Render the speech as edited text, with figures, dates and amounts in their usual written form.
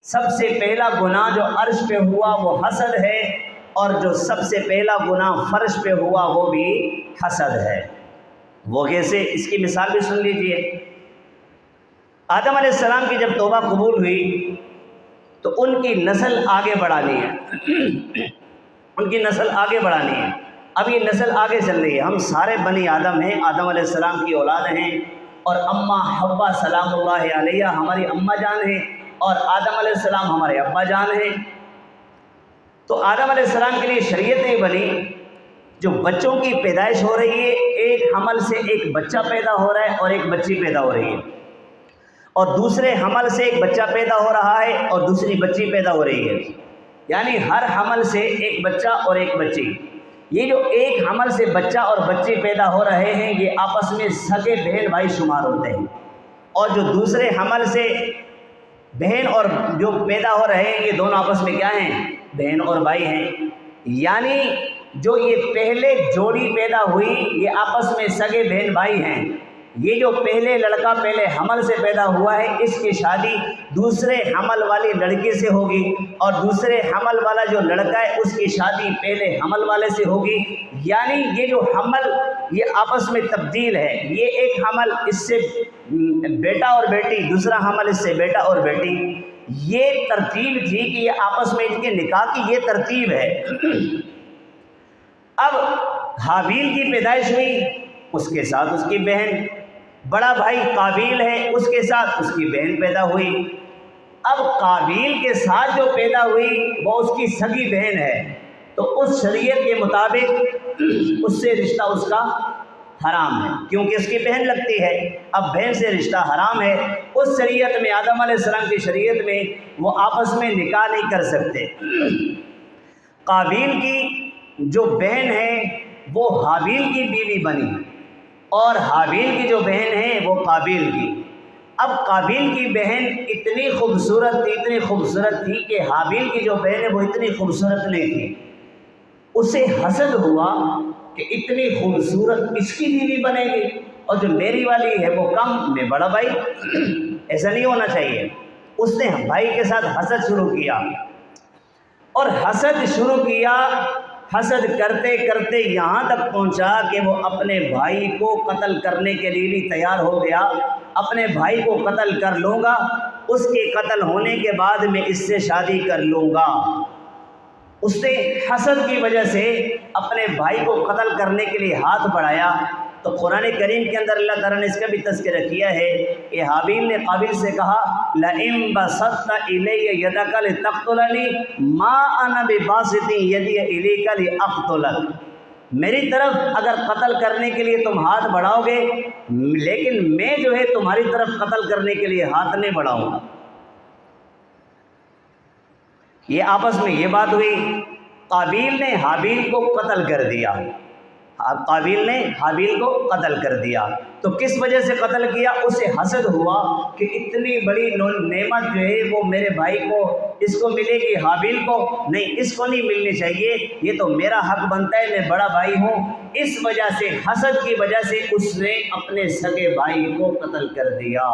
سب سے پہلا گناہ جو عرش پہ ہوا وہ حسد ہے، اور جو سب سے پہلا گناہ فرش پہ ہوا وہ بھی حسد ہے۔ وہ کیسے؟ اس کی مثال بھی سن لیجئے۔ آدم علیہ السلام کی جب توبہ قبول ہوئی تو ان کی نسل آگے بڑھانی ہے، ان کی نسل آگے بڑھانی ہے۔ اب یہ نسل آگے چل رہی ہے، ہم سارے بنی آدم ہیں، آدم علیہ السلام کی اولاد ہیں، اور اماں حوا سلام اللہ علیہ ہماری اماں جان ہیں، اور آدم علیہ السلام ہمارے ابا جان ہیں۔ تو آدم علیہ السلام کے لیے شریعتیں بنی، جو بچوں کی پیدائش ہو رہی ہے، ایک حمل سے ایک بچہ پیدا ہو رہا ہے اور ایک بچی پیدا ہو رہی ہے، اور دوسرے حمل سے ایک بچہ پیدا ہو رہا ہے اور دوسری بچی پیدا ہو رہی ہے، یعنی ہر حمل سے ایک بچہ اور ایک بچی۔ یہ جو ایک حمل سے بچہ اور بچی پیدا ہو رہے ہیں یہ آپس میں سگے بہن بھائی شمار ہوتے ہیں، اور جو دوسرے حمل سے بہن اور جو پیدا ہو رہے ہیں یہ دونوں آپس میں کیا ہیں؟ بہن اور بھائی ہیں۔ یعنی جو یہ پہلے جوڑی پیدا ہوئی یہ آپس میں سگے بہن بھائی ہیں۔ یہ جو پہلے لڑکا پہلے حمل سے پیدا ہوا ہے اس کی شادی دوسرے حمل والی لڑکی سے ہوگی، اور دوسرے حمل والا جو لڑکا ہے اس کی شادی پہلے حمل والے سے ہوگی۔ یعنی یہ جو حمل یہ آپس میں تبدیل ہے، یہ ایک حمل اس سے بیٹا اور بیٹی، دوسرا حمل اس سے بیٹا اور بیٹی، یہ ترتیب تھی کہ یہ آپس میں ان کے نکاح کی یہ ترتیب ہے۔ اب حابیل کی پیدائش ہوئی، اس کے ساتھ اس کی بہن، بڑا بھائی قابیل ہے، اس کے ساتھ اس کی بہن پیدا ہوئی۔ اب قابیل کے ساتھ جو پیدا ہوئی وہ اس کی سگی بہن ہے، تو اس شریعت کے مطابق اس سے رشتہ اس کا حرام ہے، کیونکہ اس کی بہن لگتی ہے۔ اب بہن سے رشتہ حرام ہے، اس شریعت میں آدم علیہ السلام کی شریعت میں وہ آپس میں نکاح نہیں کر سکتے۔ قابیل کی جو بہن ہے وہ حابیل کی بیوی بنی، اور حابیل کی جو بہن ہے وہ قابیل کی۔ اب قابیل کی بہن اتنی خوبصورت تھی کہ حابیل کی جو بہن ہے وہ اتنی خوبصورت نہیں تھی۔ اسے حسد ہوا کہ اتنی خوبصورت اس کی بیوی بنے گی، اور جو میری والی ہے وہ کم، میں بڑا بھائی، ایسا نہیں ہونا چاہیے۔ اس نے بھائی کے ساتھ حسد شروع کیا، اور حسد شروع کیا، حسد کرتے کرتے یہاں تک پہنچا کہ وہ اپنے بھائی کو قتل کرنے کے لیے بھی تیار ہو گیا۔ اپنے بھائی کو قتل کر لوں گا، اس کے قتل ہونے کے بعد میں اس سے شادی کر لوں گا۔ اس نے حسد کی وجہ سے اپنے بھائی کو قتل کرنے کے لیے ہاتھ بڑھایا۔ تو قرآن کریم کے اندر اللہ تعالیٰ نے اس کا بھی تذکرہ کیا ہے کہ حابیل نے قابیل سے کہا لَئِن بَسَطْتَ إِلَيَّ يَدَكَ لِتَقْتُلَنِي مَا أَنَا بِبَاسِطٍ يَدِيَ إِلَيْكَ لِأَقْتُلَكَ، میری طرف اگر قتل کرنے کے لیے تم ہاتھ بڑھاؤ گے، لیکن میں جو ہے تمہاری طرف قتل کرنے کے لیے ہاتھ نہیں بڑھاؤں گا۔ یہ آپس میں یہ بات ہوئی، قابیل نے حابیل کو قتل کر دیا، قابیل نے حابیل کو قتل کر دیا۔ تو کس وجہ سے قتل کیا؟ اسے حسد ہوا کہ اتنی بڑی نعمت جو ہے وہ میرے بھائی کو، اس کو ملے گی، حابیل کو نہیں، اس کو نہیں ملنی چاہیے، یہ تو میرا حق بنتا ہے، میں بڑا بھائی ہوں۔ اس وجہ سے، حسد کی وجہ سے اس نے اپنے سگے بھائی کو قتل کر دیا۔